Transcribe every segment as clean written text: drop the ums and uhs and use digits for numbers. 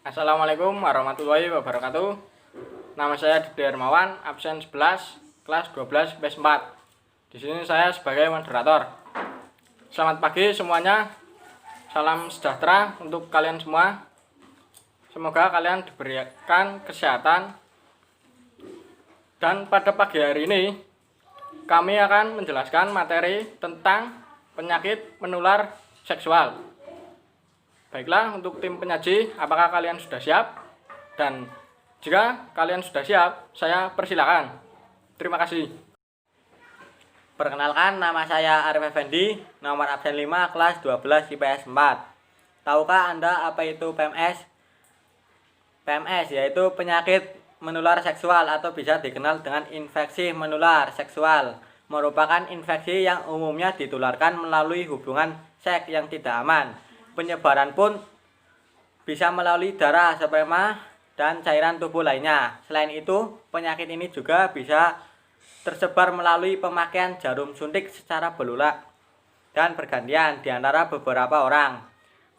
Assalamualaikum warahmatullahi wabarakatuh. Nama saya Dede Hermawan, absen 11, kelas 12 IPS 4. Di sini saya sebagai moderator. Selamat pagi semuanya. Salam sejahtera untuk kalian semua. Semoga kalian diberikan kesehatan. Dan pada pagi hari ini kami akan menjelaskan materi tentang penyakit menular seksual. Baiklah, untuk tim penyaji, apakah kalian sudah siap? Dan jika kalian sudah siap, saya persilakan. Terima kasih. Perkenalkan, nama saya Arif Effendi, nomor absen 5, kelas 12 IPS 4. Tahukah Anda apa itu PMS? PMS yaitu penyakit menular seksual atau bisa dikenal dengan infeksi menular seksual. Merupakan infeksi yang umumnya ditularkan melalui hubungan seks yang tidak aman. Penyebaran pun bisa melalui darah, sperma, dan cairan tubuh lainnya. Selain itu, penyakit ini juga bisa tersebar melalui pemakaian jarum suntik secara berulang dan bergantian di antara beberapa orang.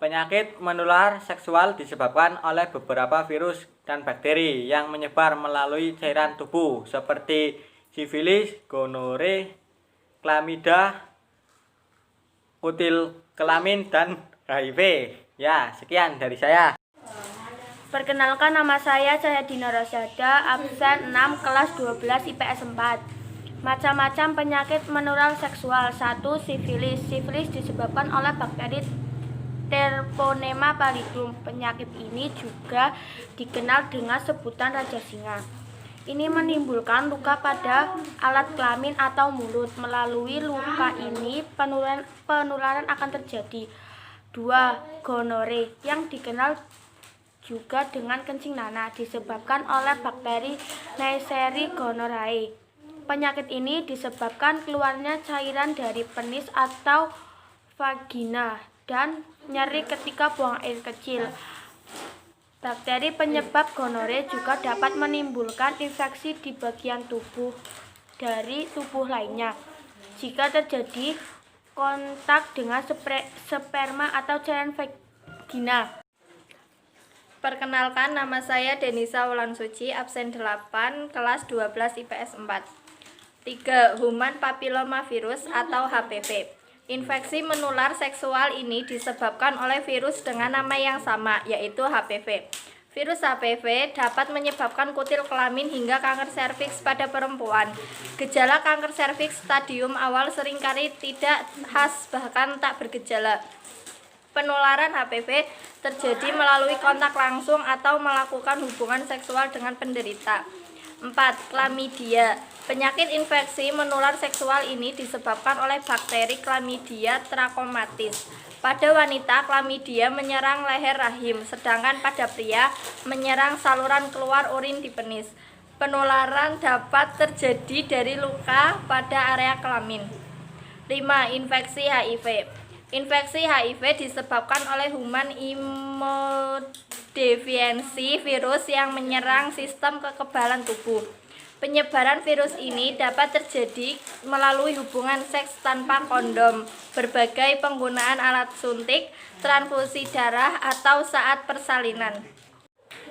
Penyakit menular seksual disebabkan oleh beberapa virus dan bakteri yang menyebar melalui cairan tubuh seperti sifilis, gonore, klamida, kutil kelamin, dan HIV. Ya, sekian dari saya. Perkenalkan, nama saya Cahyadina Rosyada, absen 6, kelas 12 IPS 4. Macam-macam penyakit menular seksual. 1. Sifilis. Sifilis disebabkan oleh bakteri Treponema pallidum. Penyakit ini juga dikenal dengan sebutan raja singa. Ini menimbulkan luka pada alat kelamin atau mulut. Melalui luka ini penularan akan terjadi. 2. Gonore, yang dikenal juga dengan kencing nanah, disebabkan oleh bakteri Neisseria gonorrhoeae. Penyakit ini disebabkan keluarnya cairan dari penis atau vagina dan nyeri ketika buang air kecil. Bakteri penyebab gonore juga dapat menimbulkan infeksi di bagian tubuh dari tubuh lainnya jika terjadi kontak dengan sperma atau cairan vagina. Perkenalkan, nama saya Denisa Wulan Suci, absen 8, kelas 12 IPS 4. 3. Human papillomavirus atau HPV. Infeksi menular seksual ini disebabkan oleh virus dengan nama yang sama, yaitu HPV. Virus HPV dapat menyebabkan kutil kelamin hingga kanker serviks pada perempuan. Gejala kanker serviks stadium awal seringkali tidak khas, bahkan tak bergejala. Penularan HPV terjadi melalui kontak langsung atau melakukan hubungan seksual dengan penderita. 4. Chlamydia. Penyakit infeksi menular seksual ini disebabkan oleh bakteri Chlamydia trachomatis. Pada wanita, chlamydia menyerang leher rahim, sedangkan pada pria menyerang saluran keluar urin di penis. Penularan dapat terjadi dari luka pada area kelamin. 5. Infeksi HIV. Infeksi HIV disebabkan oleh human immunodeficiency virus yang menyerang sistem kekebalan tubuh. Penyebaran virus ini dapat terjadi melalui hubungan seks tanpa kondom, berbagai penggunaan alat suntik, transfusi darah, atau saat persalinan.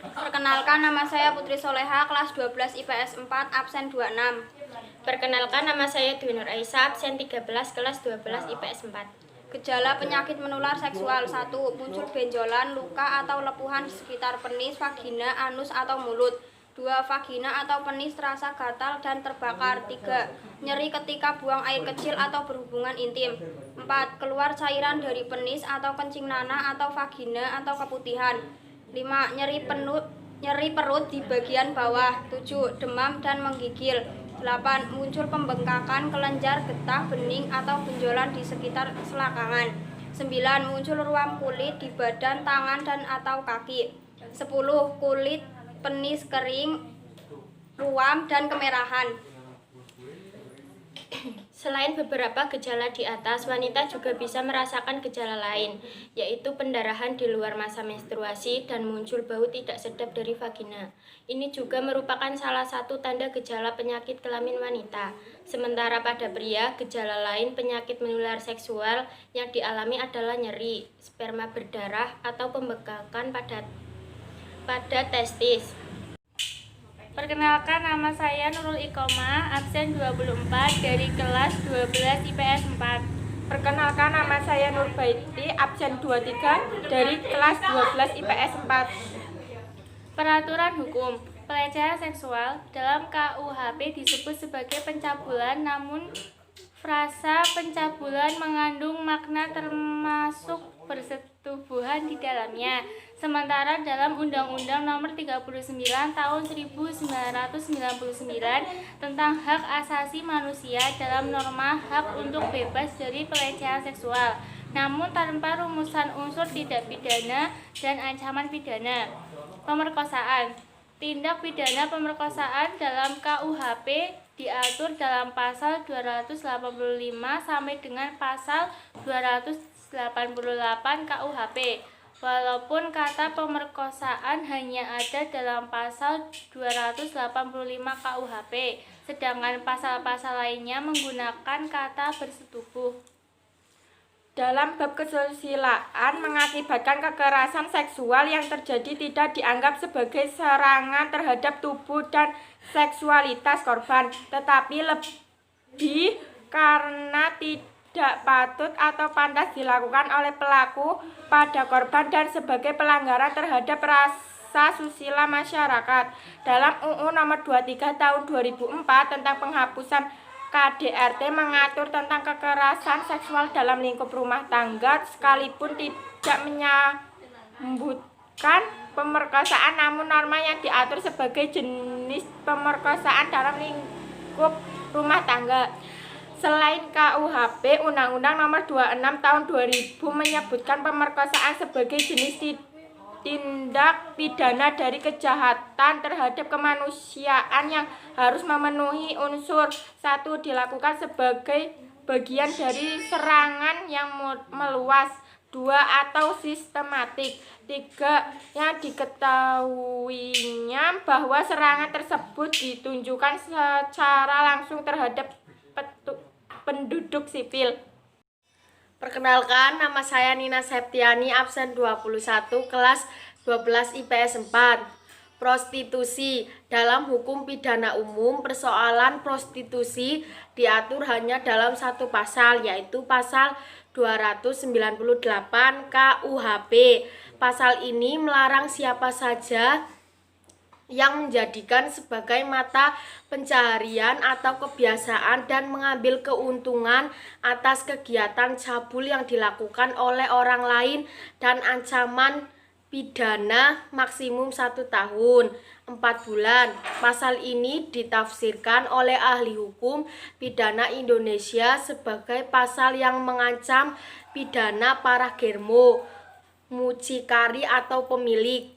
Perkenalkan, nama saya Putri Soleha, kelas 12 IPS 4, absen 26. Perkenalkan, nama saya Dwi Nur Aisyah, absen 13, kelas 12 IPS 4. Gejala penyakit menular seksual. 1. Muncul benjolan, luka atau lepuhan di sekitar penis, vagina, anus, atau mulut. 2. Vagina atau penis terasa gatal dan terbakar. 3. Nyeri ketika buang air kecil atau berhubungan intim. 4. Keluar cairan dari penis atau kencing nanah atau vagina atau keputihan. 5. Nyeri perut di bagian bawah. 7. Demam dan menggigil. 8. Muncul pembengkakan kelenjar getah bening atau benjolan di sekitar selangkangan. 9. Muncul ruam kulit di badan, tangan, dan atau kaki. 10. Kulit penis kering, ruam, dan kemerahan. Selain beberapa gejala di atas, wanita juga bisa merasakan gejala lain, yaitu pendarahan di luar masa menstruasi dan muncul bau tidak sedap dari vagina. Ini juga merupakan salah satu tanda gejala penyakit kelamin wanita. Sementara pada pria, gejala lain penyakit menular seksual yang dialami adalah nyeri, sperma berdarah, atau pembengkakan pada pada testis. Perkenalkan, nama saya Nurul Ikoma, absen 24 dari kelas 12 IPS 4. Perkenalkan, nama saya Nurbaiti, absen 23 dari kelas 12 IPS 4. Peraturan hukum pelecehan seksual dalam KUHP disebut sebagai pencabulan, namun frasa pencabulan mengandung makna termasuk persetubuhan di dalamnya. Sementara dalam Undang-Undang Nomor 39 Tahun 1999 tentang Hak Asasi Manusia dalam norma hak untuk bebas dari pelecehan seksual, namun tanpa rumusan unsur tidak pidana dan ancaman pidana. Pemerkosaan. Tindak pidana pemerkosaan dalam KUHP diatur dalam pasal 285 sampai dengan pasal 288 KUHP. Walaupun kata pemerkosaan hanya ada dalam pasal 285 KUHP, sedangkan pasal-pasal lainnya menggunakan kata bersetubuh. Dalam bab kesusilaan mengakibatkan kekerasan seksual yang terjadi tidak dianggap sebagai serangan terhadap tubuh dan seksualitas korban, tetapi lebih karena tidak patut atau pantas dilakukan oleh pelaku pada korban dan sebagai pelanggaran terhadap rasa susila masyarakat. Dalam UU Nomor 23 Tahun 2004 tentang penghapusan KDRT mengatur tentang kekerasan seksual dalam lingkup rumah tangga, sekalipun tidak menyebutkan pemerkosaan, namun norma yang diatur sebagai jenis pemerkosaan dalam lingkup rumah tangga. Selain KUHP, Undang-Undang Nomor 26 Tahun 2000 menyebutkan pemerkosaan sebagai jenis tindak pidana dari kejahatan terhadap kemanusiaan yang harus memenuhi unsur: 1. Dilakukan sebagai bagian dari serangan yang meluas, 2. Atau sistematik, 3. Yang diketahuinya bahwa serangan tersebut ditunjukkan secara langsung terhadap penduduk sipil. Perkenalkan, nama saya Nina Septiani, absen 21, kelas 12 IPS 4. Prostitusi. Dalam hukum pidana umum, persoalan prostitusi diatur hanya dalam satu pasal, yaitu pasal 298 KUHP. Pasal ini melarang siapa saja yang menjadikan sebagai mata pencaharian atau kebiasaan dan mengambil keuntungan atas kegiatan cabul yang dilakukan oleh orang lain, dan ancaman pidana maksimum 1 tahun 4 bulan. Pasal ini ditafsirkan oleh ahli hukum pidana Indonesia sebagai pasal yang mengancam pidana para germo, mucikari atau pemilik.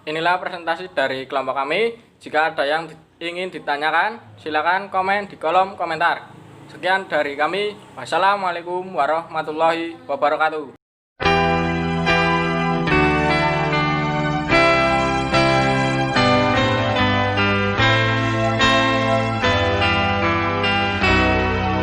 Inilah presentasi dari kelompok kami. Jika ada yang ingin ditanyakan, silakan komen di kolom komentar. Sekian dari kami. Wassalamualaikum warahmatullahi wabarakatuh.